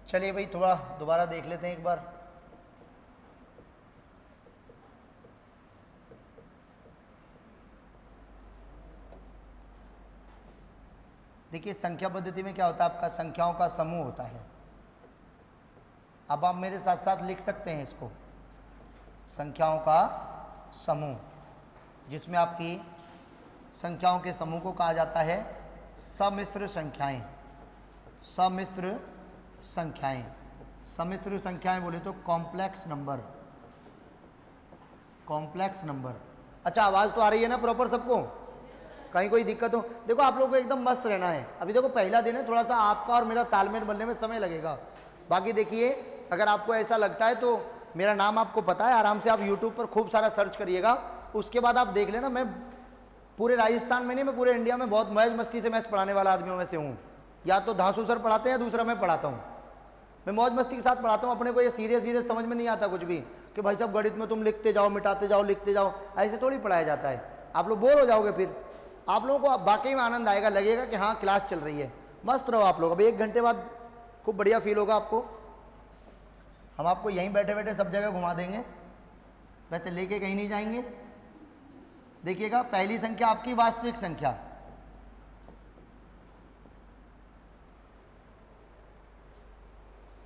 चलिए भाई थोड़ा दोबारा देख लेते हैं एक बार। देखिए संख्या पद्धति में क्या होता है, आपका संख्याओं का समूह होता है। अब आप मेरे साथ साथ लिख सकते हैं इसको, संख्याओं का समूह, जिसमें आपकी संख्याओं के समूह को कहा जाता है सम्मिश्र संख्याएं। सम्मिश्र संख्याएं, सम्मिश्र संख्याएं बोले तो कॉम्प्लेक्स नंबर, कॉम्प्लेक्स नंबर। अच्छा आवाज़ तो आ रही है ना प्रॉपर सबको? कहीं कोई दिक्कत हो? देखो आप लोगों को एकदम मस्त रहना है। अभी देखो पहला दिन है, थोड़ा सा आपका और मेरा तालमेल बनने में समय लगेगा। बाकी देखिए अगर आपको ऐसा लगता है तो मेरा नाम आपको पता है, आराम से आप यूट्यूब पर खूब सारा सर्च करिएगा, उसके बाद आप देख लेना। मैं पूरे राजस्थान में नहीं, मैं पूरे इंडिया में बहुत मौज मस्ती से मैथ्स पढ़ाने वाला आदमियों में से हूँ। या तो धांसू सर पढ़ाते हैं या दूसरा मैं पढ़ाता हूँ। मैं मौज मस्ती के साथ पढ़ाता हूँ। अपने को ये सीरियस सीरियस समझ में नहीं आता कुछ भी कि भाई साहब गणित में तुम लिखते जाओ, मिटाते जाओ, लिखते जाओ, ऐसे थोड़ी पढ़ाया जाता है। आप लोग बोर हो जाओगे, फिर आप लोगों को वाकई में आनंद आएगा, लगेगा कि हाँ क्लास चल रही है। मस्त रहो आप लोग। अभी 1 घंटे बाद खूब बढ़िया फील होगा आपको। हम आपको यहीं बैठे बैठे सब जगह घुमा देंगे, वैसे लेके कहीं नहीं जाएंगे। देखिएगा पहली संख्या आपकी वास्तविक संख्या,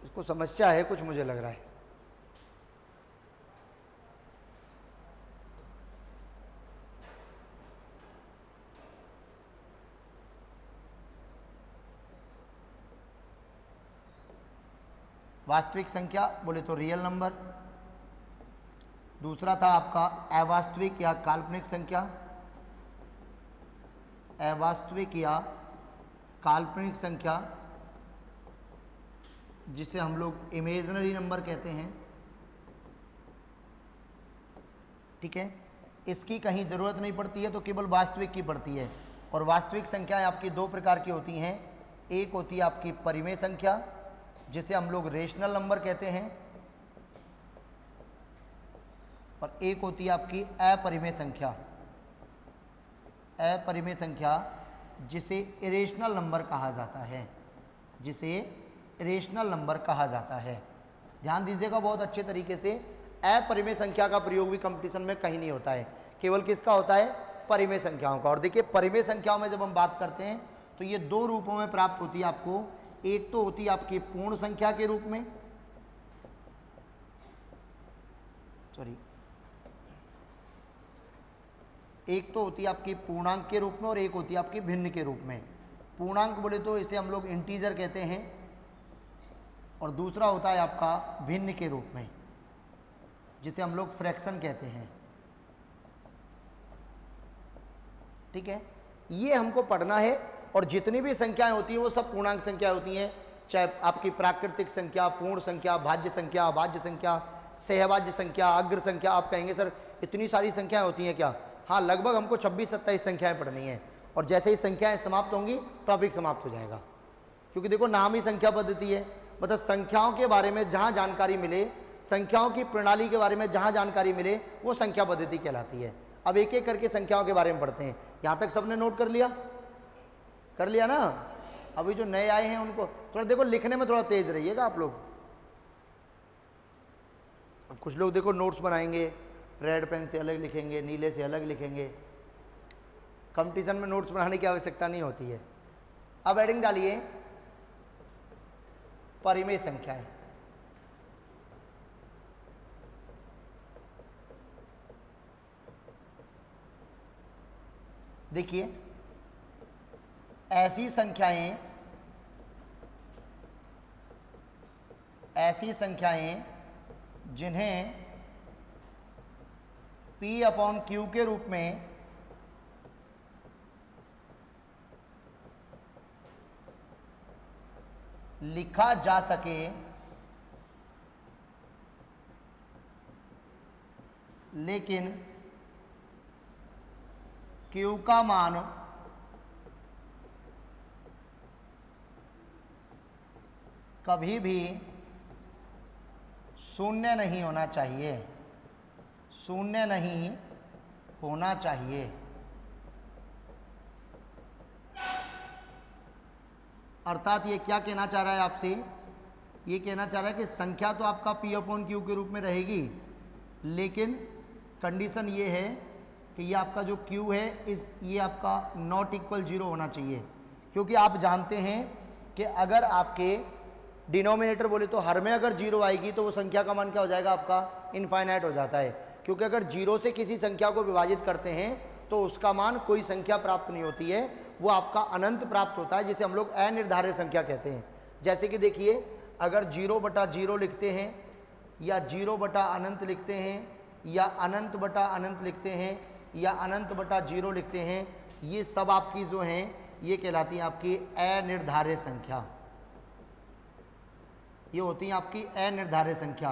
इसको समस्या है कुछ मुझे लग रहा है। वास्तविक संख्या बोले तो रियल नंबर। दूसरा था आपका अवास्तविक या काल्पनिक संख्या, अवास्तविक या काल्पनिक संख्या, जिसे हम लोग इमेजिनरी नंबर कहते हैं। ठीक है, इसकी कहीं ज़रूरत नहीं पड़ती है, तो केवल वास्तविक की पड़ती है। और वास्तविक संख्याएं आपकी 2 प्रकार की होती हैं। एक होती है आपकी परिमेय संख्या, जिसे हम लोग रेशनल नंबर कहते हैं, और एक होती है आपकी अपरिमेय संख्या। अपरिमेय संख्या जिसे इरेशनल नंबर कहा जाता है, जिसे इरेशनल नंबर कहा जाता है। ध्यान दीजिएगा बहुत अच्छे तरीके से, अपरिमेय संख्या का प्रयोग भी कंपटीशन में कहीं नहीं होता है, केवल किसका होता है? परिमेय संख्याओं का। और देखिए परिमेय संख्याओं में जब हम बात करते हैं तो ये 2 रूपों में प्राप्त होती है आपको। एक तो होती है आपकी पूर्ण संख्या के रूप में, सॉरी, एक तो होती है आपकी पूर्णांक के रूप में और एक होती है आपकी भिन्न के रूप में। पूर्णांक बोले तो इसे हम लोग इंटीजर कहते हैं, और दूसरा होता है आपका भिन्न के रूप में, जिसे हम लोग फ्रैक्शन कहते हैं। ठीक है, ये हमको पढ़ना है। और जितनी भी संख्याएं होती हैं वो सब पूर्णांक संख्या होती हैं, चाहे आपकी प्राकृतिक संख्या, पूर्ण संख्या, भाज्य संख्या, अभाज्य संख्या, सहभाज्य संख्या, अग्र संख्या। आप कहेंगे सर इतनी सारी संख्याएं होती हैं क्या? हाँ, लगभग हमको 26-27 संख्याएं पढ़नी हैं। और जैसे ही संख्याएं समाप्त होंगी टॉपिक समाप्त हो जाएगा, क्योंकि देखो नाम ही संख्या पद्धति है। मतलब संख्याओं के बारे में जहाँ जानकारी मिले, संख्याओं की प्रणाली के बारे में जहाँ जानकारी मिले, वो संख्या पद्धति कहलाती है। अब एक एक करके संख्याओं के बारे में पढ़ते हैं। यहाँ तक सबने नोट कर लिया? कर लिया ना? अभी जो नए आए हैं उनको थोड़ा देखो, लिखने में थोड़ा तेज रहिएगा आप लोग। अब कुछ लोग देखो नोट्स बनाएंगे, रेड पेन से अलग लिखेंगे, नीले से अलग लिखेंगे। कंपटीशन में नोट्स बनाने की आवश्यकता नहीं होती है। अब हेडिंग डालिए परिमेय संख्याएं। देखिए ऐसी संख्याएं जिन्हें P/Q के रूप में लिखा जा सके, लेकिन Q का मान कभी भी शून्य नहीं होना चाहिए, शून्य नहीं होना चाहिए। अर्थात ये क्या कहना चाह रहा है आपसे ये कहना चाह रहा है कि संख्या तो आपका P अपॉन Q के रूप में रहेगी, लेकिन कंडीशन ये है कि ये आपका जो Q है ये आपका नॉट इक्वल 0 होना चाहिए, क्योंकि आप जानते हैं कि अगर आपके डिनोमिनेटर बोले तो हर में अगर 0 आएगी तो वो संख्या का मान क्या हो जाएगा, आपका इनफाइनाइट हो जाता है, क्योंकि अगर 0 से किसी संख्या को विभाजित करते हैं तो उसका मान कोई संख्या प्राप्त नहीं होती है, वो आपका अनंत प्राप्त होता है, जिसे हम लोग अनिर्धारित संख्या कहते हैं। जैसे कि देखिए, अगर 0/0 लिखते हैं या 0/ अनंत लिखते हैं या अनंत बटा अनंत लिखते हैं या अनंत बटा 0 लिखते हैं, ये सब आपकी जो हैं ये कहलाती है आपकी अनिर्धारित संख्या। ये होती है आपकी अनिर्धारित संख्या।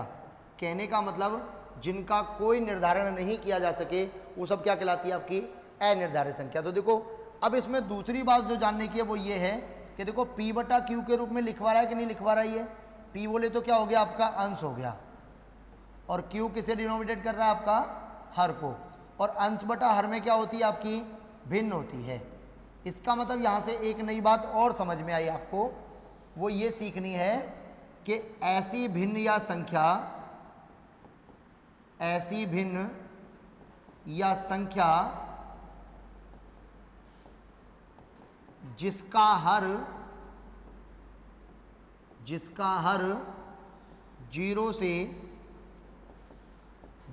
कहने का मतलब जिनका कोई निर्धारण नहीं किया जा सके वो सब क्या कहलाती है, आपकी अनिर्धारित संख्या। तो देखो, अब इसमें दूसरी बात जो जानने की है वो ये है कि देखो P/Q के रूप में लिखवा रहा है कि नहीं लिखवा रहा है। ये P बोले तो क्या हो गया, आपका अंश हो गया, और Q किसे डिनोमिनेट कर रहा है, आपका हर को, और अंश बटा हर में क्या होती है, आपकी भिन्न होती है। इसका मतलब यहाँ से एक नई बात और समझ में आई आपको, वो ये सीखनी है कि ऐसी भिन्न या संख्या जिसका हर 0 से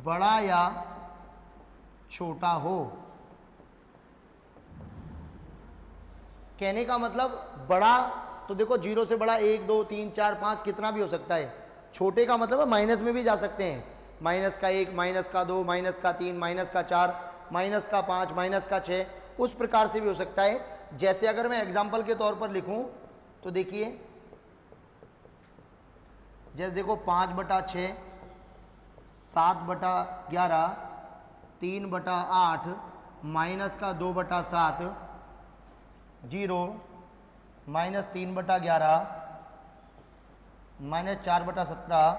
बड़ा या छोटा हो। कहने का मतलब बड़ा तो देखो 0 से बड़ा 1 2 3 4 5 कितना भी हो सकता है, छोटे का मतलब है माइनस में भी जा सकते हैं, -1 -2 -3 -4 -5 -6, उस प्रकार से भी हो सकता है। जैसे अगर मैं एग्जाम्पल के तौर पर लिखूं तो देखिए, जैसे देखो 5/6 7/11 3/8 -2/7 0 -3/11 -4/17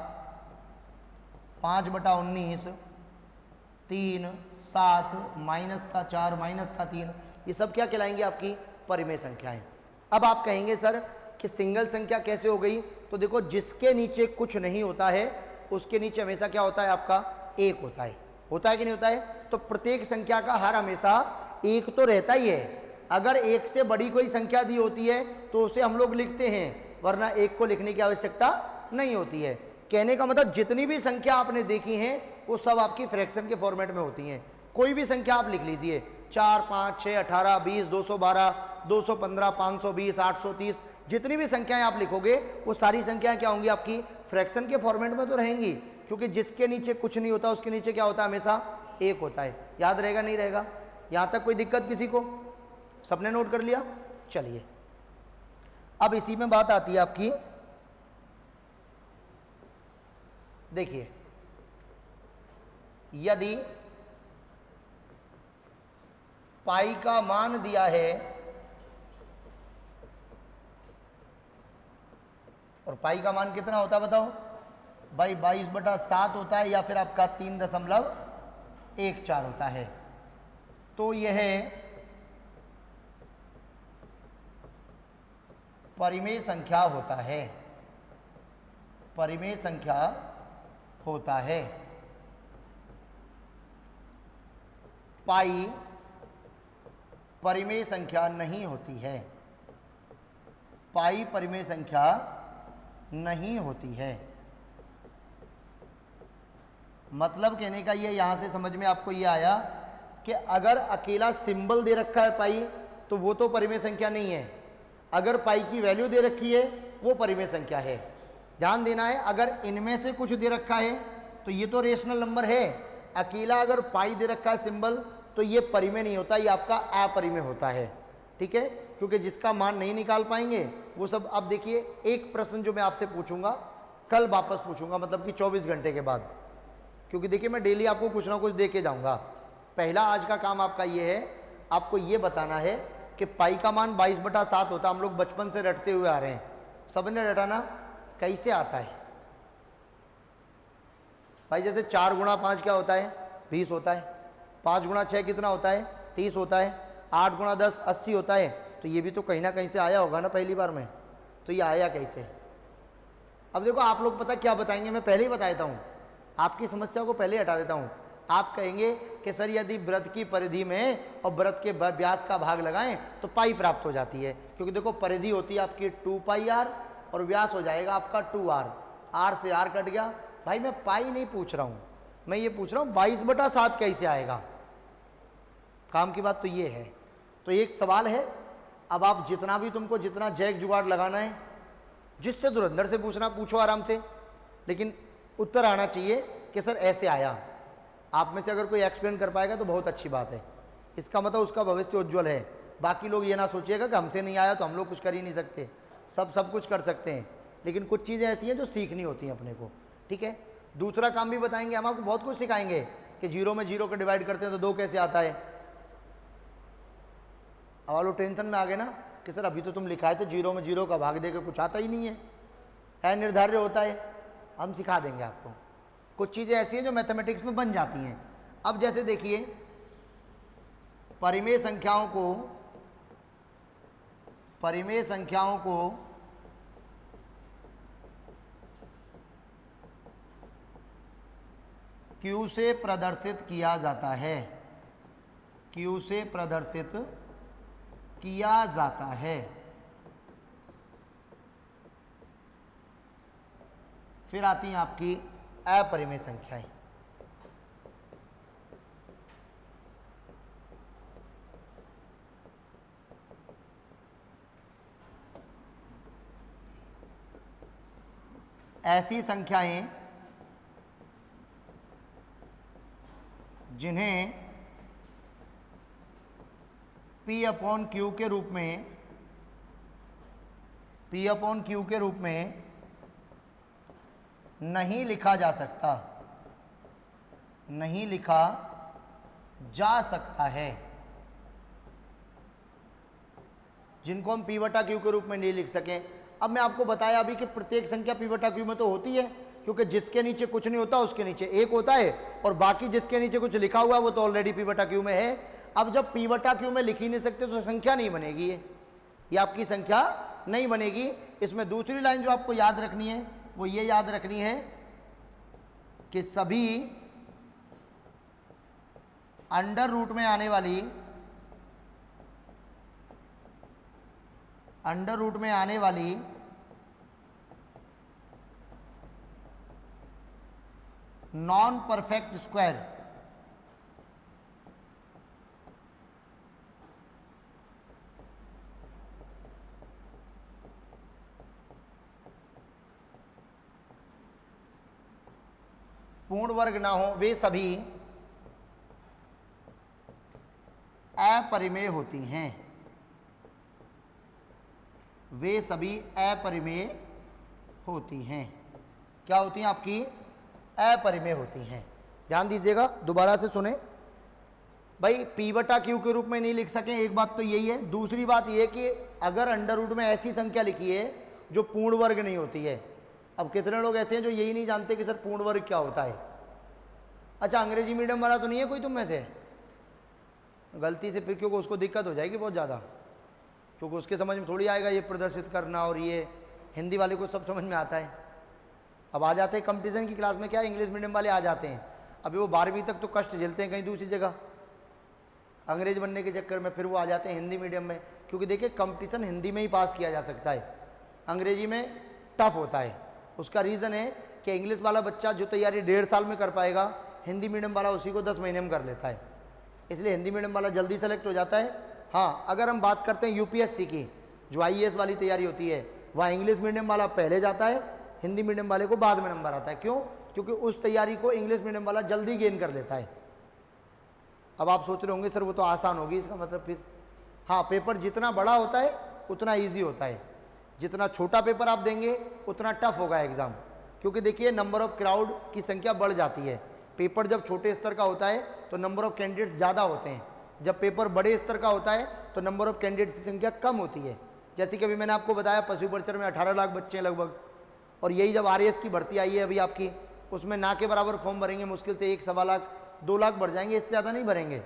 5/19 3 7 -4 -3, ये सब क्या कहलाएंगे, आपकी परिमेय संख्याएं। अब आप कहेंगे सर कि सिंगल संख्या कैसे हो गई, तो देखो जिसके नीचे कुछ नहीं होता है उसके नीचे हमेशा क्या होता है, आपका 1 होता है कि नहीं होता है। तो प्रत्येक संख्या का हर हमेशा 1 तो रहता ही है। अगर 1 से बड़ी कोई संख्या दी होती है तो उसे हम लोग लिखते हैं, वरना 1 को लिखने की आवश्यकता नहीं होती है। कहने का मतलब जितनी भी संख्या आपने देखी हैं वो सब आपकी फ्रैक्शन के फॉर्मेट में होती हैं। कोई भी संख्या आप लिख लीजिए, 4 5 6 18 20 212 215 520 830, जितनी भी संख्याएं आप लिखोगे वो सारी संख्याएं क्या होंगी, आपकी फ्रैक्शन के फॉर्मेट में तो रहेंगी, क्योंकि जिसके नीचे कुछ नहीं होता उसके नीचे क्या होता है, हमेशा 1 होता है। याद रहेगा नहीं रहेगा, यहाँ तक कोई दिक्कत किसी को, सबने नोट कर लिया। चलिए अब इसी में बात आती है आपकी, देखिए यदि पाई का मान दिया है और पाई का मान कितना होता है बताओ भाई, 22/7 होता है या फिर आपका 3.14 होता है। तो यह परिमेय संख्या होता है, परिमेय संख्या होता है। पाई परिमेय संख्या नहीं होती है, पाई परिमेय संख्या नहीं होती है। मतलब कहने का ये, यहां से समझ में आपको ये आया कि अगर अकेला सिंबल दे रखा है पाई तो वो तो परिमेय संख्या नहीं है, अगर पाई की वैल्यू दे रखी है वो परिमेय संख्या है। ध्यान देना है, अगर इनमें से कुछ दे रखा है तो ये तो रेशनल नंबर है, अकेला अगर पाई दे रखा है सिंबल तो ये परिमेय नहीं होता, ये आपका अपरिमेय होता है। ठीक है, क्योंकि जिसका मान नहीं निकाल पाएंगे वो सब। अब देखिए एक प्रश्न जो मैं आपसे पूछूंगा कल वापस पूछूंगा, मतलब कि 24 घंटे के बाद, क्योंकि देखिए मैं डेली आपको कुछ ना कुछ दे के जाऊंगा। पहला आज का काम आपका ये है, आपको ये बताना है कि पाई का मान 22/7 होता है। हम लोग बचपन से रटते हुए आ रहे हैं, सबने रटाना। कैसे आता है भाई? जैसे 4 × 5 क्या होता है, 20 होता है। 5 × 6 कितना होता है, 30 होता है। 8 × 10 80 होता है। तो ये भी तो कहीं ना कहीं से आया होगा ना पहली बार में, तो ये आया कैसे? अब देखो आप लोग पता क्या बताएंगे, मैं पहले ही बता देता हूँ, आपकी समस्या को पहले हटा देता हूँ। आप कहेंगे कि सर यदि वृत्त की परिधि में और वृत्त के व्यास का भाग लगाएं तो पाई प्राप्त हो जाती है, क्योंकि देखो परिधि होती है आपकी 2πr और व्यास हो जाएगा आपका 2r, r से r कट गया। भाई मैं पाई नहीं पूछ रहा हूँ, मैं ये पूछ रहा हूँ 22/7 कैसे आएगा। काम की बात तो ये है। तो एक सवाल है, अब आप जितना भी तुमको जितना जैक जुगाड़ लगाना है, जिससे धुरंधर से पूछना पूछो आराम से, लेकिन उत्तर आना चाहिए कि सर ऐसे आया। आप में से अगर कोई एक्सप्लेन कर पाएगा तो बहुत अच्छी बात है, इसका मतलब उसका भविष्य उज्ज्वल है। बाकी लोग ये ना सोचिएगा कि हमसे नहीं आया तो हम लोग कुछ कर ही नहीं सकते, सब कुछ कर सकते हैं, लेकिन कुछ चीज़ें ऐसी हैं जो सीखनी होती हैं अपने को, ठीक है। दूसरा काम भी बताएंगे, हम आपको बहुत कुछ सिखाएंगे कि 0 में 0 को डिवाइड करते हैं तो 2 कैसे आता है। अब लोग टेंशन में आ गए ना कि सर अभी तो तुम लिखाए थे 0 में 0 का भाग देकर कुछ आता ही नहीं है, निर्धार्य होता है। हम सिखा देंगे आपको, कुछ चीज़ें ऐसी हैं जो मैथमेटिक्स में बन जाती हैं। अब जैसे देखिए परिमेय संख्याओं को Q से प्रदर्शित किया जाता है, Q से प्रदर्शित किया जाता है। फिर आती हैं आपकी अपरिमेय संख्याएं। ऐसी संख्याएं जिन्हें P/Q के रूप में नहीं लिखा जा सकता है, जिनको हम P/Q के रूप में नहीं लिख सकें। अब मैं आपको बताया अभी कि प्रत्येक संख्या P/Q में तो होती है, क्योंकि जिसके नीचे कुछ नहीं होता उसके नीचे 1 होता है, और बाकी जिसके नीचे कुछ लिखा हुआ है वो तो ऑलरेडी P/Q में है। अब जब P/Q में लिख ही नहीं सकते तो संख्या नहीं बनेगी, ये आपकी संख्या नहीं बनेगी। इसमें दूसरी लाइन जो आपको याद रखनी है वो ये याद रखनी है कि सभी अंडर रूट में आने वाली नॉन परफेक्ट स्क्वायर पूर्ण वर्ग ना हो, वे सभी अपरिमेय होती हैं, क्या होती हैं आपकी? अपरिमेय होती हैं। ध्यान दीजिएगा, दोबारा से सुने भाई। P/Q के रूप में नहीं लिख सके, एक बात तो यही है। दूसरी बात यह कि अगर अंडर रूट में ऐसी संख्या लिखी है जो पूर्ण वर्ग नहीं होती है। अब कितने लोग ऐसे हैं जो यही नहीं जानते कि सर पूर्ण वर्ग क्या होता है। अच्छा, अंग्रेजी मीडियम वाला तो नहीं है कोई तुम में से? गलती से फिर क्योंकि उसको दिक्कत हो जाएगी बहुत ज़्यादा, क्योंकि उसके समझ में थोड़ी आएगा ये प्रदर्शित करना, और ये हिंदी वाले को सब समझ में आता है। अब आ जाते हैं कंपटीशन की क्लास में, क्या इंग्लिश मीडियम वाले आ जाते हैं, अभी वो 12वीं तक तो कष्ट झेलते हैं कहीं दूसरी जगह अंग्रेज बनने के चक्कर में, फिर वो आ जाते हैं हिंदी मीडियम में। क्योंकि देखिए कंपटीशन हिंदी में ही पास किया जा सकता है, अंग्रेजी में टफ होता है। उसका रीज़न है कि इंग्लिश वाला बच्चा जो तैयारी 1.5 साल में कर पाएगा, हिंदी मीडियम वाला उसी को 10 महीने में कर लेता है, इसलिए हिंदी मीडियम वाला जल्दी सेलेक्ट हो जाता है। हाँ, अगर हम बात करते हैं UPSC की, जो IAS वाली तैयारी होती है, वहाँ इंग्लिश मीडियम वाला पहले जाता है, हिंदी मीडियम वाले को बाद में नंबर आता है। क्यों? क्योंकि उस तैयारी को इंग्लिश मीडियम वाला जल्दी गेन कर लेता है। अब आप सोच रहे होंगे सर वो तो आसान होगी, इसका मतलब फिर हाँ, पेपर जितना बड़ा होता है उतना ईजी होता है, जितना छोटा पेपर आप देंगे उतना टफ होगा एग्ज़ाम। क्योंकि देखिए नंबर ऑफ क्राउड की संख्या बढ़ जाती है। पेपर जब छोटे स्तर का होता है तो नंबर ऑफ कैंडिडेट्स ज़्यादा होते हैं, जब पेपर बड़े स्तर का होता है तो नंबर ऑफ कैंडिडेट्स की संख्या कम होती है। जैसे कि अभी मैंने आपको बताया पशु परिचर में 18 लाख बच्चे हैं लगभग, और यही जब RAS की भर्ती आई है अभी आपकी, उसमें ना के बराबर फॉर्म भरेंगे, मुश्किल से 1 सवा लाख 2 लाख भर जाएंगे, इससे ज़्यादा नहीं भरेंगे।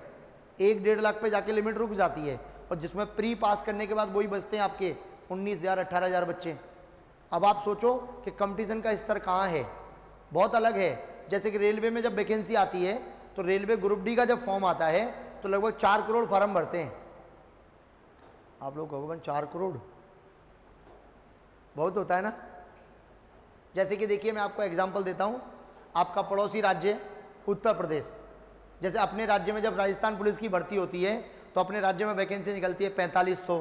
1-1.5 लाख पे जाके लिमिट रुक जाती है, और जिसमें प्री पास करने के बाद वही बचते हैं आपके 19,000 18,000 बच्चे। अब आप सोचो कि कंपटीशन का स्तर कहाँ है, बहुत अलग है। जैसे कि रेलवे में जब वैकेंसी आती है तो रेलवे ग्रुप डी का जब फॉर्म आता है तो लगभग 4 करोड़ फॉर्म भरते हैं। आप लोग कहोगे 4 करोड़ बहुत होता है ना। जैसे कि देखिए मैं आपको एग्जांपल देता हूँ, आपका पड़ोसी राज्य उत्तर प्रदेश, जैसे अपने राज्य में जब राजस्थान पुलिस की भर्ती होती है तो अपने राज्य में वैकेंसी निकलती है 4500,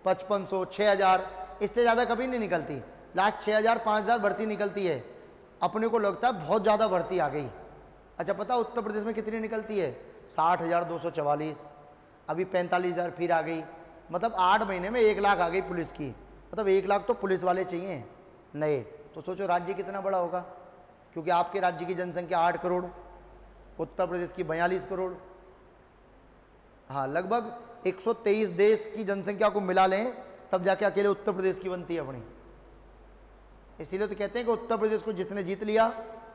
5500, 6000, इससे ज़्यादा कभी नहीं निकलती। लास्ट 6000 5000 भर्ती निकलती है। अपने को लगता है बहुत ज़्यादा भर्ती आ गई। अच्छा पता उत्तर प्रदेश में कितनी निकलती है? 60,244, अभी 45,000 फिर आ गई। मतलब 8 महीने में 1 लाख आ गई पुलिस की। मतलब 1 लाख तो पुलिस वाले चाहिए नए। तो सोचो राज्य कितना बड़ा होगा, क्योंकि आपके राज्य की जनसंख्या 8 करोड़, उत्तर प्रदेश की 42 करोड़। हाँ, लगभग 123 देश की जनसंख्या को मिला लें तब जाके अकेले उत्तर प्रदेश की बनती है अपनी। इसीलिए तो कहते हैं कि उत्तर प्रदेश को जिसने जीत लिया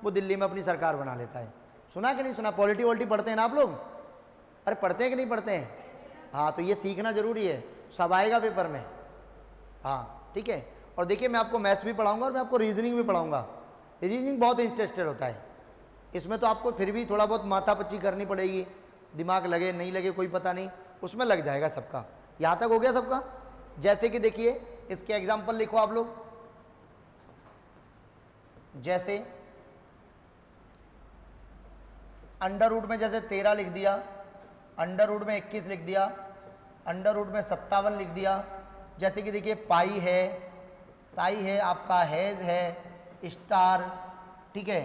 वो दिल्ली में अपनी सरकार बना लेता है। सुना कि नहीं सुना? पॉलिटी वॉलिटी पढ़ते हैं ना आप लोग? अरे पढ़ते हैं कि नहीं पढ़ते हैं? हाँ, तो ये सीखना जरूरी है, सब आएगा पेपर में। हाँ ठीक है। और देखिए मैं आपको मैथ्स भी पढ़ाऊंगा और मैं आपको रीजनिंग भी पढ़ाऊंगा। रीजनिंग बहुत इंटरेस्टेड होता है, इसमें तो आपको फिर भी थोड़ा बहुत माथापच्ची करनी पड़ेगी, दिमाग लगे नहीं लगे कोई पता नहीं, उसमें लग जाएगा सबका। यहाँ तक हो गया सबका? जैसे कि देखिए इसके एग्जाम्पल लिखो आप लोग। जैसे अंडर रूट में जैसे 13 लिख दिया, अंडर रूट में 21 लिख दिया, अंडर रूट में 57 लिख दिया। जैसे कि देखिए पाई है, साई है, आपका हैज है, स्टार, ठीक है,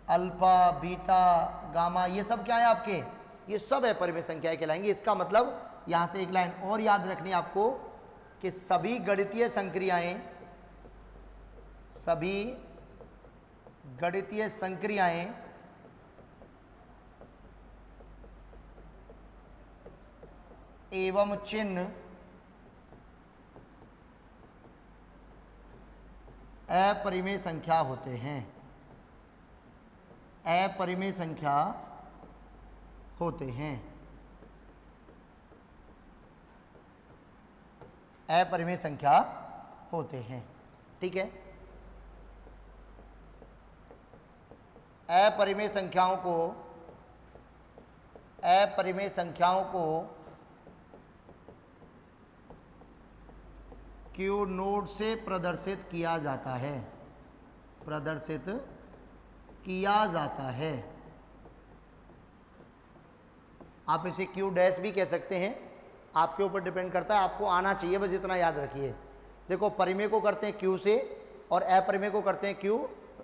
अल्फा, बीटा, गामा, ये सब क्या है आपके? ये सब है परिमेय संख्याएं कहलाएंगी। इसका मतलब यहाँ से एक लाइन और याद रखनी है आपको कि सभी गणितीय संक्रियाएं, सभी गणितीय संक्रियाएं एवं चिन्ह अपरिमेय संख्या होते हैं, अपरिमेय संख्या होते हैं, अपरिमेय संख्या होते हैं। ठीक है, अपरिमेय संख्याओं को, अपरिमेय संख्याओं को क्यू नोड से प्रदर्शित किया जाता है, प्रदर्शित किया जाता है। आप इसे क्यू डैश भी कह सकते हैं, आपके ऊपर डिपेंड करता है, आपको आना चाहिए, बस इतना याद रखिए। देखो परिमेय को करते हैं क्यू से और अपरिमेय को करते हैं क्यू,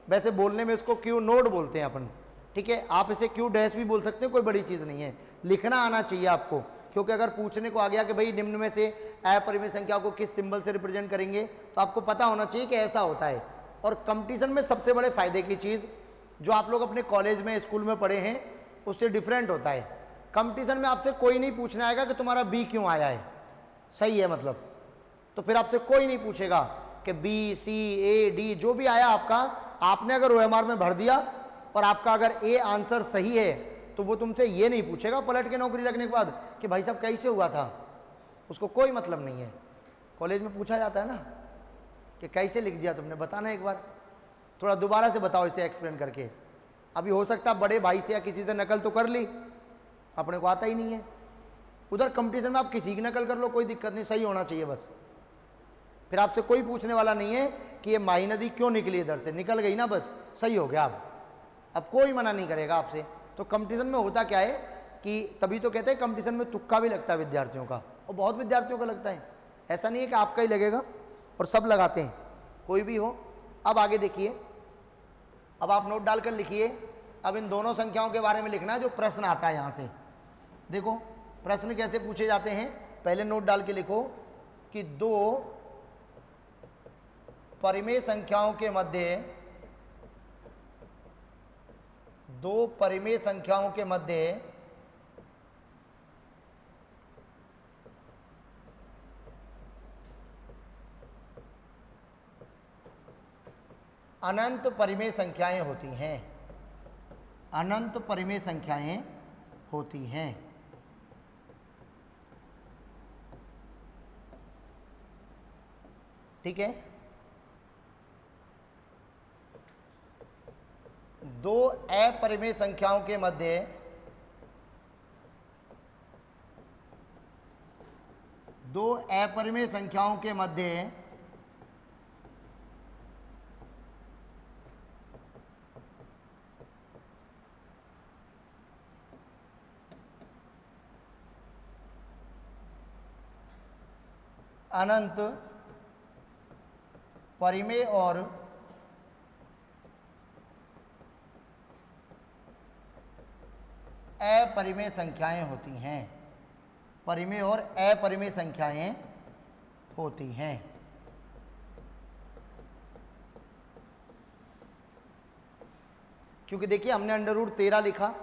वैसे बोलने में इसको क्यू नोड बोलते हैं अपन, ठीक है। आप इसे क्यू डैश भी बोल सकते हैं, कोई बड़ी चीज़ नहीं है, लिखना आना चाहिए आपको। क्योंकि अगर पूछने को आ गया कि भाई निम्न में से अपरिमेय संख्या को किस सिंबल से रिप्रेजेंट करेंगे, तो आपको पता होना चाहिए कि ऐसा होता है। और कंपटीशन में सबसे बड़े फायदे की चीज़ जो आप लोग अपने कॉलेज में स्कूल में पढ़े हैं उससे डिफरेंट होता है। कंपटीशन में आपसे कोई नहीं पूछने आएगा कि तुम्हारा बी क्यों आया है, सही है मतलब, तो फिर आपसे कोई नहीं पूछेगा कि बी, सी, ए, डी जो भी आया आपका, आपने अगर OMR में भर दिया और आपका अगर ए आंसर सही है तो वो तुमसे ये नहीं पूछेगा पलट के नौकरी लगने के बाद कि भाई साहब कैसे हुआ था, उसको कोई मतलब नहीं है। कॉलेज में पूछा जाता है ना कि कैसे लिख दिया तुमने, बताना एक बार, थोड़ा दोबारा से बताओ इसे एक्सप्लेन करके। अभी हो सकता है बड़े भाई से या किसी से नकल तो कर ली, अपने को आता ही नहीं है। उधर कंपटीशन में आप किसी की नकल कर लो, कोई दिक्कत नहीं, सही होना चाहिए बस। फिर आपसे कोई पूछने वाला नहीं है कि ये माही नदी क्यों निकली इधर से, निकल गई ना बस, सही हो गया। अब कोई मना नहीं करेगा आपसे। तो कंपटीशन में होता क्या है कि तभी तो कहते हैं कंपटीशन में तुक्का भी लगता है विद्यार्थियों का, और बहुत विद्यार्थियों का लगता है, ऐसा नहीं है कि आपका ही लगेगा, और सब लगाते हैं, कोई भी हो। अब आगे देखिए, अब आप नोट डालकर लिखिए। अब इन दोनों संख्याओं के बारे में लिखना है जो प्रश्न आता है यहाँ से। देखो प्रश्न कैसे पूछे जाते हैं, पहले नोट डाल के लिखो कि दो परिमेय संख्याओं के मध्य, दो परिमेय संख्याओं के मध्य अनंत परिमेय संख्याएं होती हैं, अनंत परिमेय संख्याएं होती हैं। ठीक है, दो अपरिमेय संख्याओं के मध्य दो अपरिमेय संख्याओं के मध्य अनंत परिमेय और अपरिमेय संख्याएं होती हैं। परिमेय और अपरिमेय संख्याएं होती हैं। क्योंकि देखिए हमने √13 लिखा,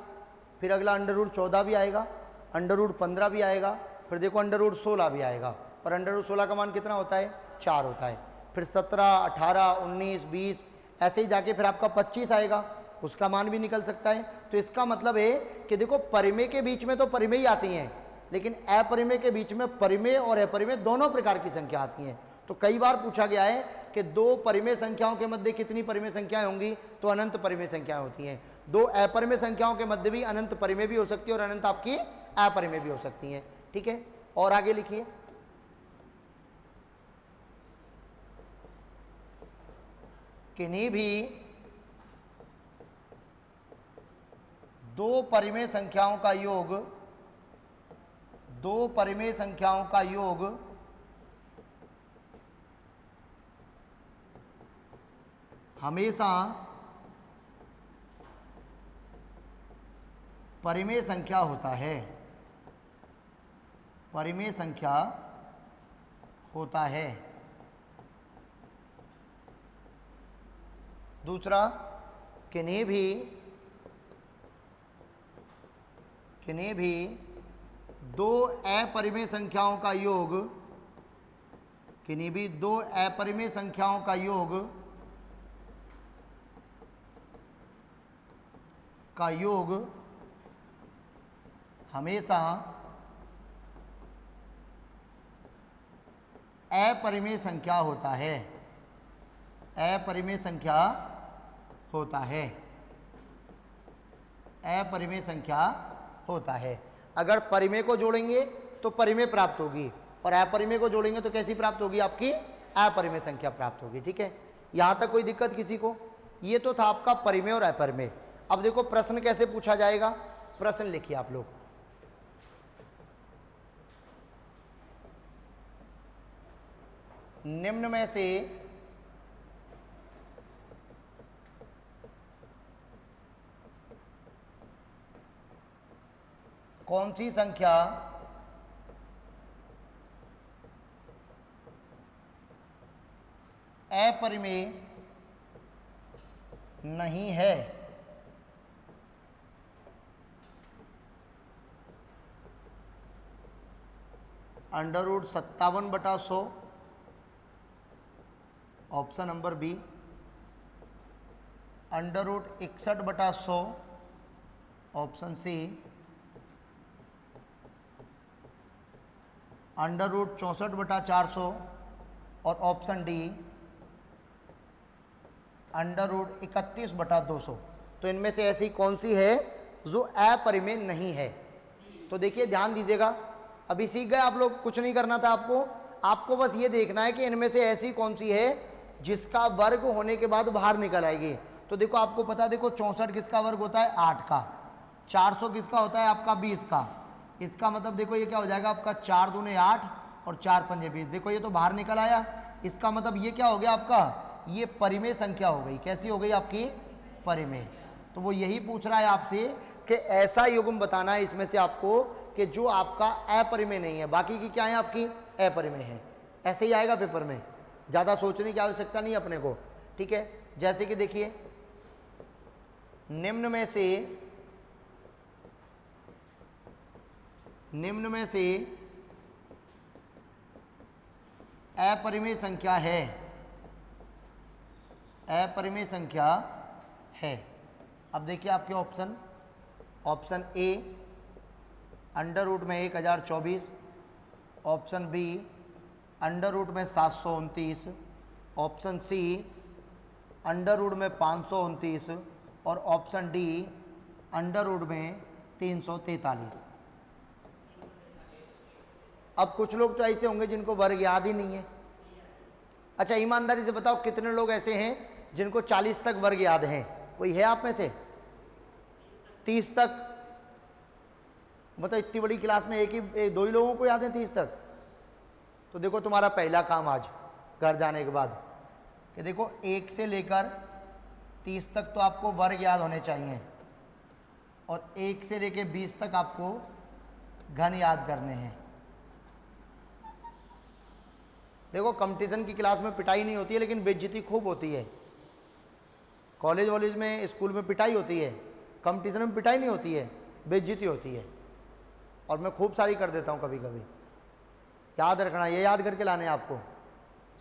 फिर अगला √14 भी आएगा, √15 भी आएगा, फिर देखो √16 भी आएगा, और √16 का मान कितना होता है? 4 होता है। फिर 17, 18, 19, 20 ऐसे ही जाके फिर आपका 25 आएगा, उसका मान भी निकल सकता है। तो इसका मतलब है कि देखो परिमेय के बीच में तो परिमेय ही आती हैं, लेकिन अपरिमेय के बीच में परिमेय और अपरिमेय दोनों प्रकार की संख्या आती हैं। तो कई बार पूछा गया है कि दो परिमेय संख्याओं के मध्य कितनी परिमेय संख्याएं होंगी? तो अनंत परिमेय संख्याएं होती हैं। दो अपरिमेय संख्याओं के मध्य भी अनंत परिमेय भी हो सकती है और अनंत आपकी अपरिमेय भी हो सकती हैं। ठीक है, और आगे लिखिए। किन्हीं भी दो परिमेय संख्याओं का योग हमेशा परिमेय संख्या होता है। परिमेय संख्या होता है। दूसरा, किन्हीं भी दो अपरिमेय संख्याओं का योग हमेशा अपरिमेय संख्या होता है। अपरिमेय संख्या होता है। अपरिमेय संख्या होता है। अगर परिमेय को जोड़ेंगे तो परिमेय प्राप्त होगी, और अपरिमेय को जोड़ेंगे तो कैसी प्राप्त होगी? आपकी अपरिमेय संख्या प्राप्त होगी। ठीक है, यहां तक कोई दिक्कत किसी को? ये तो था आपका परिमेय और अपरिमेय। अब देखो प्रश्न कैसे पूछा जाएगा। प्रश्न लिखिए आप लोग। निम्न में से कौन सी संख्या अपरिमेय नहीं है? √57/100 option number B. √61/100 option C. √64/400 और ऑप्शन डी √31/200। तो इनमें से ऐसी कौन सी है जो अपरिमेय नहीं है? तो देखिए ध्यान दीजिएगा, अभी सीख गए आप लोग, कुछ नहीं करना था आपको बस ये देखना है कि इनमें से ऐसी कौन सी है जिसका वर्ग होने के बाद बाहर निकल आएगी। तो देखो आपको पता है, देखो 64 किसका वर्ग होता है? 8 का। 400 किसका होता है? आपका 20 का। इसका मतलब देखो ये क्या हो जाएगा आपका? 4 दूने 8 और 4 पंजे 20। देखो ये तो बाहर निकल आया। इसका मतलब ये क्या हो गया आपका? ये परिमेय संख्या हो गई। कैसी हो गई आपकी? परिमेय। तो वो यही पूछ रहा है आपसे कि ऐसा युग्म बताना है इसमें से आपको कि जो आपका अपरिमेय नहीं है, बाकी की क्या है? आपकी अपरिमेय है। ऐसे ही आएगा पेपर में, ज़्यादा सोचने की आवश्यकता नहीं अपने को। ठीक है, जैसे कि देखिए निम्न में से अपरिमेय संख्या है। अपरिमेय संख्या है। अब देखिए आपके ऑप्शन ए √ में 1024, ऑप्शन बी √ में 729, ऑप्शन सी √ में 529, और ऑप्शन डी अंडर रूट में 343। अब कुछ लोग तो ऐसे होंगे जिनको वर्ग याद ही नहीं है। अच्छा ईमानदारी से बताओ कितने लोग ऐसे हैं जिनको 40 तक वर्ग याद हैं? कोई है आप में से? 30 तक? मतलब इतनी बड़ी क्लास में एक दो ही लोगों को याद है 30 तक? तो देखो तुम्हारा पहला काम आज घर जाने के बाद कि देखो 1 से लेकर 30 तक तो आपको वर्ग याद होने चाहिए और 1 से लेकर 20 तक आपको घन याद करने हैं। देखो कंपटीशन की क्लास में पिटाई नहीं होती है लेकिन बेइज्जती खूब होती है। कॉलेज वॉलेज में स्कूल में पिटाई होती है, कंपटीशन में पिटाई नहीं होती है, बेइज्जती होती है। और मैं खूब सारी कर देता हूँ कभी कभी। याद रखना, ये याद करके लाने हैं आपको।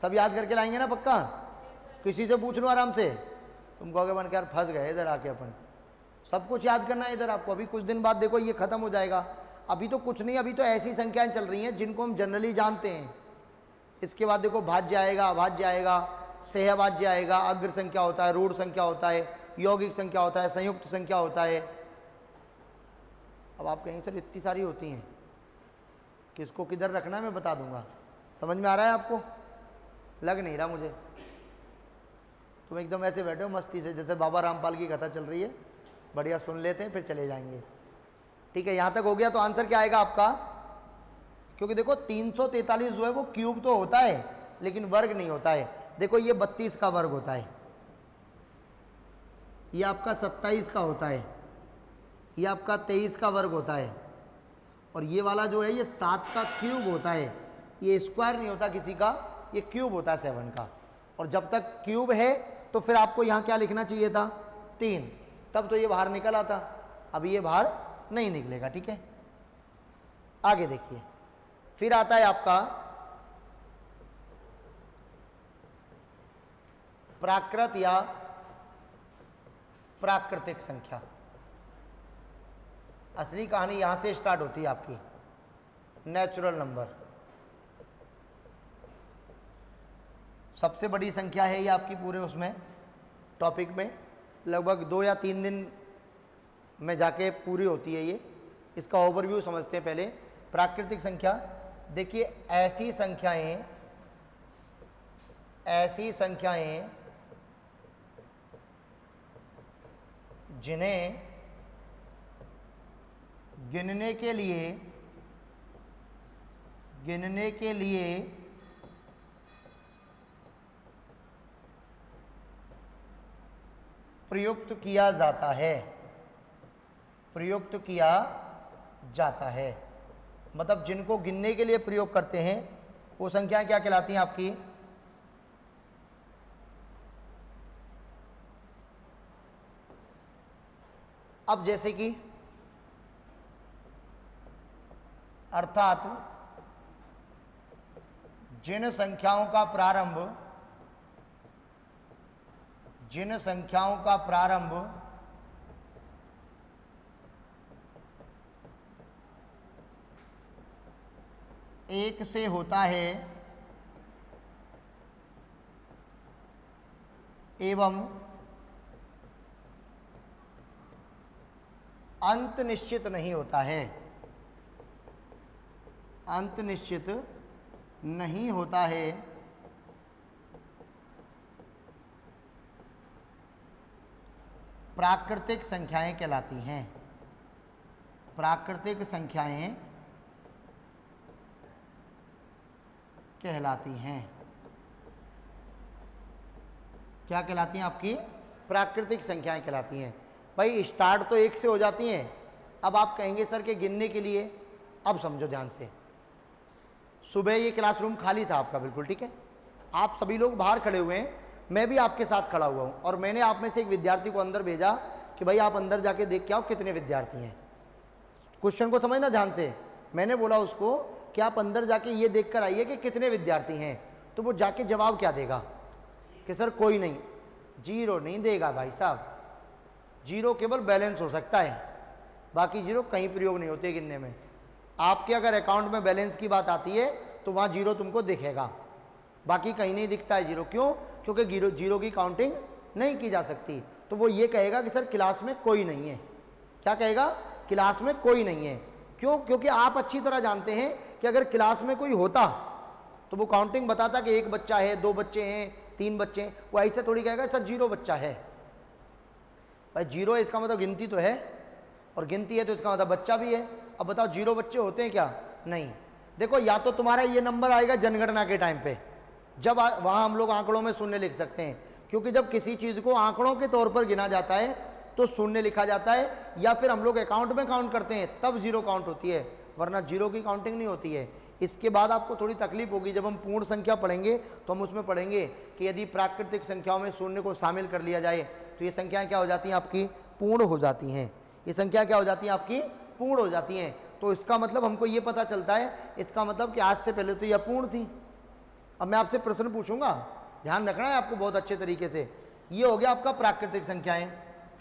सब याद करके लाएंगे ना पक्का? किसी से पूछ लो आराम से, तुम कहोगे मन के यार फंस गए इधर आके अपन। सब कुछ याद करना है इधर आपको। अभी कुछ दिन बाद देखो ये खत्म हो जाएगा। अभी तो कुछ नहीं, अभी तो ऐसी संख्याएं चल रही हैं जिनको हम जनरली जानते हैं। इसके बाद देखो भाज्य आएगा, अभाज्य आएगा, सहभाज्य आएगा, अग्र संख्या होता है, रूढ़ संख्या होता है, यौगिक संख्या होता है, संयुक्त संख्या होता है। अब आप कहेंगे सर इतनी सारी होती हैं, किसको किधर रखना है मैं बता दूंगा। समझ में आ रहा है आपको? लग नहीं रहा मुझे। तुम एकदम ऐसे बैठे हो मस्ती से जैसे बाबा रामपाल की कथा चल रही है। बढ़िया सुन लेते हैं फिर चले जाएंगे। ठीक है, यहाँ तक हो गया। तो आंसर क्या आएगा आपका? क्योंकि देखो 343 जो है वो क्यूब तो होता है लेकिन वर्ग नहीं होता है। देखो ये 32 का वर्ग होता है, ये आपका 27 का होता है, ये आपका 23 का वर्ग होता है और ये वाला जो है ये 7 का क्यूब होता है। ये स्क्वायर नहीं होता किसी का, ये क्यूब होता है 7 का। और जब तक क्यूब है तो फिर आपको यहाँ क्या लिखना चाहिए था? 3, तब तो ये बाहर निकल आता। अभी ये बाहर नहीं निकलेगा। ठीक है, आगे देखिए। फिर आता है आपका प्राकृत या प्राकृतिक संख्या। असली कहानी यहां से स्टार्ट होती है आपकी। नेचुरल नंबर सबसे बड़ी संख्या है ये आपकी पूरे उसमें टॉपिक में। लगभग 2 या 3 दिन में जाके पूरी होती है ये। इसका ओवरव्यू समझते हैं पहले। प्राकृतिक संख्या, देखिए ऐसी संख्याएं जिन्हें गिनने के लिए प्रयुक्त किया जाता है। मतलब जिनको गिनने के लिए प्रयोग करते हैं वो संख्याएं क्या कहलाती हैं आपकी? अब जैसे कि अर्थात जिन संख्याओं का प्रारंभ एक से होता है एवं अंत निश्चित नहीं होता है, प्राकृतिक संख्याएं कहलाती हैं। प्राकृतिक संख्याएं कहलाती हैं। क्या कहलाती हैं आपकी? प्राकृतिक संख्याएं कहलाती हैं। भाई स्टार्ट तो 1 से हो जाती हैं। अब आप कहेंगे सर के गिनने के लिए, अब समझो ध्यान से। सुबह ये क्लासरूम खाली था आपका, बिल्कुल ठीक है। आप सभी लोग बाहर खड़े हुए हैं, मैं भी आपके साथ खड़ा हुआ हूँ और मैंने आप में से एक विद्यार्थी को अंदर भेजा कि भाई आप अंदर जाके देख के आओ कितने विद्यार्थी हैं। क्वेश्चन को समझना ध्यान से। मैंने बोला उसको कि आप अंदर जाके ये देख कर आइए कि कितने विद्यार्थी हैं। तो वो जाके जवाब क्या देगा कि सर कोई नहीं। 0 नहीं देगा भाई साहब। 0 केवल बैलेंस हो सकता है, बाकी 0 कहीं प्रयोग नहीं होते गिनने में। आपके अगर अकाउंट में बैलेंस की बात आती है तो वहाँ 0 तुमको दिखेगा, बाकी कहीं नहीं दिखता है 0। क्यों? क्योंकि 0 की काउंटिंग नहीं की जा सकती। तो वो ये कहेगा कि सर क्लास में कोई नहीं है। क्या कहेगा? क्लास में कोई नहीं है। क्यों? क्योंकि आप अच्छी तरह जानते हैं कि अगर क्लास में कोई होता तो वो काउंटिंग बताता कि 1 बच्चा है, 2 बच्चे हैं, 3 बच्चे हैं। वो ऐसे थोड़ी कहेगा सर 0 बच्चा है। भाई 0 है इसका मतलब गिनती तो है, और गिनती है तो इसका मतलब बच्चा भी है। अब बताओ 0 बच्चे होते हैं क्या? नहीं। देखो या तो तुम्हारा ये नंबर आएगा जनगणना के टाइम पे, जब वहाँ हम लोग आंकड़ों में शून्य लिख सकते हैं, क्योंकि जब किसी चीज़ को आंकड़ों के तौर पर गिना जाता है तो शून्य लिखा जाता है, या फिर हम लोग अकाउंट में काउंट करते हैं तब 0 काउंट होती है, वरना 0 की काउंटिंग नहीं होती है। इसके बाद आपको थोड़ी तकलीफ होगी, जब हम पूर्ण संख्या पढ़ेंगे तो हम उसमें पढ़ेंगे कि यदि प्राकृतिक संख्याओं में शून्य को शामिल कर लिया जाए तो ये संख्याएं क्या हो जाती हैं? आपकी पूर्ण हो जाती हैं। ये संख्या क्या हो जाती हैं? आपकी पूर्ण हो जाती हैं। तो इसका मतलब हमको ये पता चलता है, इसका मतलब कि आज से पहले तो ये अपूर्ण थी। अब मैं आपसे प्रश्न पूछूंगा, ध्यान रखना है आपको बहुत अच्छे तरीके से। ये हो गया आपका प्राकृतिक संख्याएं।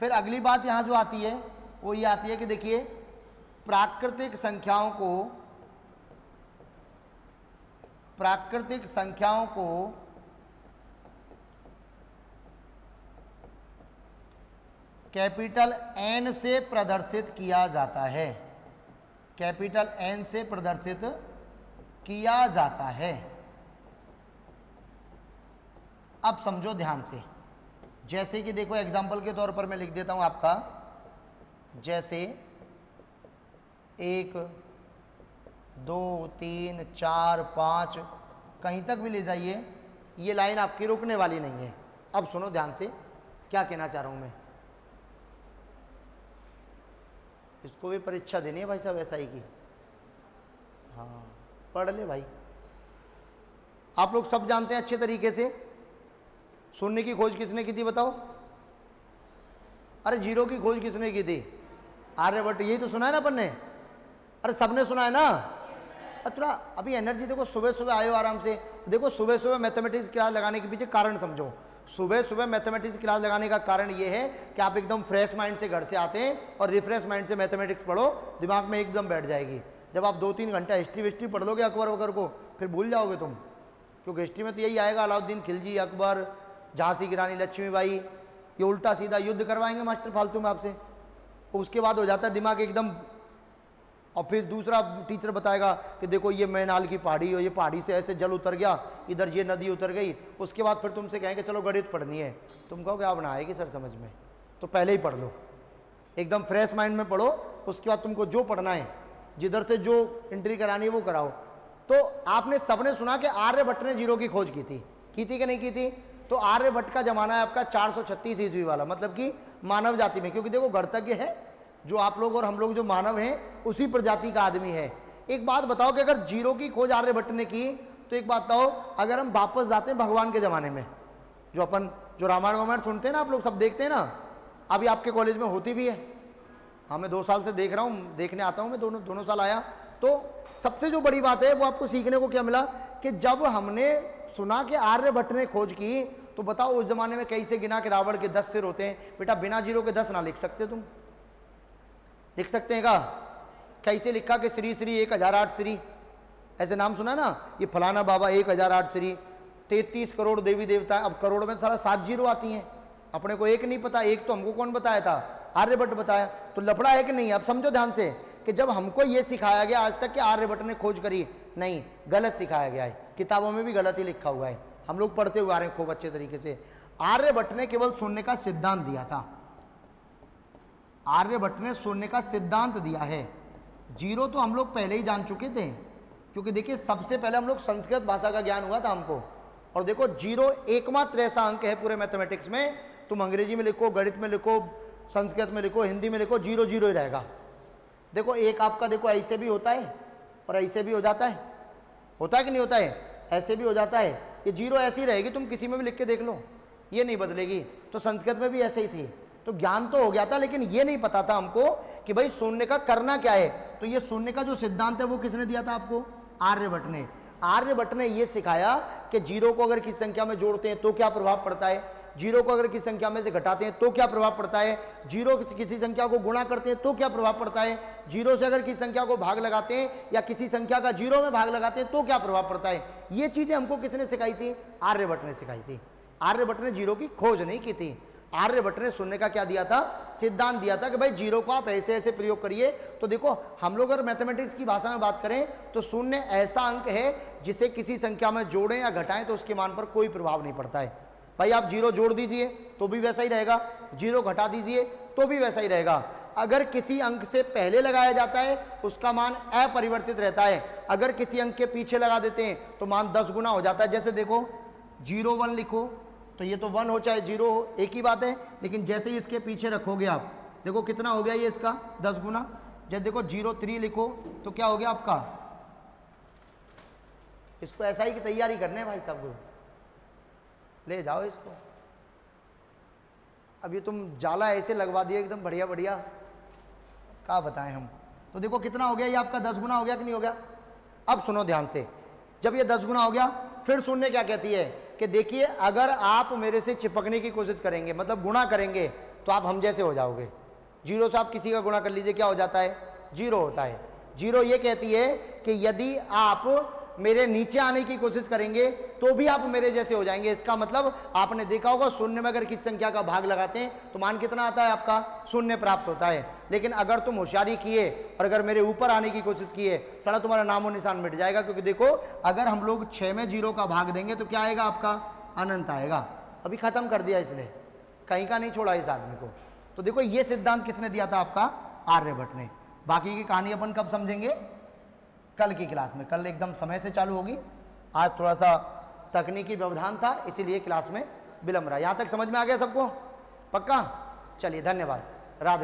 फिर अगली बात यहाँ जो आती है वो ये आती है कि देखिए प्राकृतिक संख्याओं को कैपिटल N से प्रदर्शित किया जाता है। कैपिटल N से प्रदर्शित किया जाता है। अब समझो ध्यान से, जैसे कि देखो एग्जाम्पल के तौर पर मैं लिख देता हूं आपका, जैसे 1 2 3 4 5 कहीं तक भी ले जाइए, ये लाइन आपकी रुकने वाली नहीं है। अब सुनो ध्यान से क्या कहना चाह रहा हूं मैं। इसको भी परीक्षा देनी है भाई साहब SI की। हाँ पढ़ ले भाई। आप लोग सब जानते हैं अच्छे तरीके से शून्य की खोज किसने की थी बताओ? अरे 0 की खोज किसने की थी? आर्यभट्ट। यही तो सुना है ना अपन ने? अरे सबने सुना है ना? थोड़ा अभी एनर्जी देखो, सुबह सुबह आयो आराम से। देखो सुबह सुबह मैथमेटिक्स क्लास लगाने के पीछे कारण समझो। सुबह सुबह मैथमेटिक्स क्लास लगाने का कारण ये है कि आप एकदम फ्रेश माइंड से घर से आते हैं और रिफ्रेश माइंड से मैथमेटिक्स पढ़ो, दिमाग में एकदम बैठ जाएगी। जब आप 2-3 घंटा हिस्ट्री पढ़ लोगे अकबर वकबर को, फिर भूल जाओगे तुम, क्योंकि हिस्ट्री में तो यही आएगा, अलाउद्दीन खिलजी, अकबर, झांसी की रानी लक्ष्मीबाई, ये उल्टा सीधा युद्ध करवाएंगे मास्टर फालतू में आपसे। उसके बाद हो जाता है दिमाग एकदम। और फिर दूसरा टीचर बताएगा कि देखो ये मैनाल की पहाड़ी, और ये पहाड़ी से ऐसे जल उतर गया, इधर ये नदी उतर गई। उसके बाद फिर तुमसे कहेंगे चलो गणित पढ़नी है, तुम कहोगे आप ना आएगी सर समझ में, तो पहले ही पढ़ लो, एकदम फ्रेश माइंड में पढ़ो। उसके बाद तुमको जो पढ़ना है, जिधर से जो एंट्री करानी है वो कराओ। तो आपने सबने सुना कि आर्यभट्ट ने 0 की खोज की थी कि नहीं की थी? तो आर्यभट्ट का जमाना है आपका 436 ईस्वी वाला, मतलब कि मानव जाति में, क्योंकि देखो गणतज्ञ है जो आप लोग और हम लोग जो मानव हैं उसी प्रजाति का आदमी है। एक बात बताओ कि अगर 0 की खोज आर्यभट्ट ने की, तो एक बात बताओ, अगर हम वापस जाते हैं भगवान के ज़माने में, जो रामायण सुनते हैं ना आप लोग, सब देखते हैं ना, अभी आपके कॉलेज में होती भी है। हाँ मैं 2 साल से देख रहा हूँ, देखने आता हूँ मैं, दोनों साल आया। तो सबसे जो बड़ी बात है वो आपको सीखने को क्या मिला कि जब हमने सुना कि आर्यभट्ट ने खोज की, तो बताओ उस जमाने में कैसे गिना कि रावण के 10 सिर होते हैं। बेटा बिना 0 के 10 ना लिख सकते, तुम लिख सकते हैं क्या? कैसे लिखा कि श्री श्री 1008 श्री, ऐसे नाम सुना ना, ये फलाना बाबा 1008 श्री, 33 करोड़ देवी देवता। अब करोड़ में सारा 7 0 आती हैं, अपने को एक नहीं पता। एक तो हमको कौन बताया था? आर्यभट्ट बताया। तो लफड़ा है कि नहीं? अब समझो ध्यान से कि जब हमको ये सिखाया गया आज तक कि आर्यभट्ट ने खोज करी, नहीं, गलत सिखाया गया है। किताबों में भी गलत ही लिखा हुआ है, हम लोग पढ़ते हुए आ रहे हैं खूब अच्छे तरीके से। आर्यभट्ट ने केवल शून्य का सिद्धांत दिया था। आर्यभट्ट ने शून्य का सिद्धांत दिया है। 0 तो हम लोग पहले ही जान चुके थे, क्योंकि देखिए सबसे पहले हम लोग संस्कृत भाषा का ज्ञान हुआ था हमको। और देखो 0 एकमात्र ऐसा अंक है पूरे मैथमेटिक्स में, तुम अंग्रेजी में लिखो, गणित में लिखो, संस्कृत में लिखो, हिंदी में लिखो, 0 0 ही रहेगा। देखो एक आपका देखो ऐसे भी होता है और ऐसे भी हो जाता है, होता है कि नहीं होता है? ऐसे भी हो जाता है। ये 0 ऐसी रहेगी, तुम किसी में भी लिख के देख लो, ये नहीं बदलेगी। तो संस्कृत में भी ऐसे ही थी। तो ज्ञान तो हो गया था, लेकिन ये नहीं पता था हमको कि भाई शून्य का करना क्या है। तो ये शून्य का जो सिद्धांत है वो किसने दिया था आपको? आर्यभट्ट ने। आर्यभट्ट ने ये सिखाया कि 0 को अगर किसी संख्या में जोड़ते हैं तो क्या प्रभाव पड़ता है, 0 को अगर किसी संख्या में से घटाते हैं तो क्या प्रभाव पड़ता है, 0 किसी संख्या को गुणा करते हैं तो क्या प्रभाव पड़ता है, 0 से अगर किसी संख्या को भाग लगाते हैं या किसी संख्या का 0 में भाग लगाते हैं तो क्या प्रभाव पड़ता है। ये चीजें हमको किसने सिखाई थी? आर्यभट्ट ने सिखाई थी। आर्यभट्ट ने जीरो की खोज नहीं की थी। आर्यभट्ट ने शून्य का क्या दिया था, सिद्धांत दिया था कि भाई जीरो को आप ऐसे ऐसे प्रयोग करिए। तो देखो हम लोग अगर मैथमेटिक्स की भाषा में बात करें तो शून्य ऐसा अंक है जिसे किसी संख्या में जोड़ें या घटाएं तो उसके मान पर कोई प्रभाव नहीं पड़ता है। भाई आप जीरो जोड़ दीजिए तो भी वैसा ही रहेगा, जीरो घटा दीजिए तो भी वैसा ही रहेगा। अगर किसी अंक से पहले लगाया जाता है उसका मान अपरिवर्तित रहता है, अगर किसी अंक के पीछे लगा देते हैं तो मान 10 गुना हो जाता है। जैसे देखो 0 1 लिखो तो ये तो 1 हो चाहे 0 हो एक ही बात है, लेकिन जैसे ही इसके पीछे रखोगे आप देखो कितना हो गया ये इसका 10 गुना। जब देखो 0 3 लिखो तो क्या हो गया आपका, इसको ऐसा ही की तैयारी करने भाई साहब को ले जाओ इसको। अब ये तुम जाला ऐसे लगवा दिए एकदम बढ़िया बढ़िया, क्या बताएं हम। तो देखो कितना हो गया ये आपका 10 गुना हो गया कि नहीं हो गया। अब सुनो ध्यान से, जब ये 10 गुना हो गया फिर शून्य क्या कहती है कि देखिए अगर आप मेरे से चिपकने की कोशिश करेंगे मतलब गुणा करेंगे तो आप हम जैसे हो जाओगे। जीरो से आप किसी का गुणा कर लीजिए क्या हो जाता है, 0 होता है। जीरो ये कहती है कि यदि आप मेरे नीचे आने की कोशिश करेंगे तो भी आप मेरे जैसे हो जाएंगे। इसका मतलब आपने देखा होगा शून्य में अगर किसी संख्या का भाग लगाते हैं तो मान कितना आता है आपका, शून्य प्राप्त होता है। लेकिन अगर तुम होशियारी किए और अगर मेरे ऊपर आने की कोशिश किए साला तुम्हारा नामो निशान मिट जाएगा। क्योंकि देखो अगर हम लोग 6 में 0 का भाग देंगे तो क्या आएगा आपका, अनंत आएगा। अभी खत्म कर दिया इसने, कहीं का नहीं छोड़ा इस आदमी को। तो देखो ये सिद्धांत किसने दिया था आपका, आर्यभट्ट ने। बाकी की कहानी अपन कब समझेंगे, कल की क्लास में। कल एकदम समय से चालू होगी, आज थोड़ा सा तकनीकी व्यवधान था इसीलिए क्लास में विलंब रहा। यहाँ तक समझ में आ गया सबको, पक्का। चलिए धन्यवाद।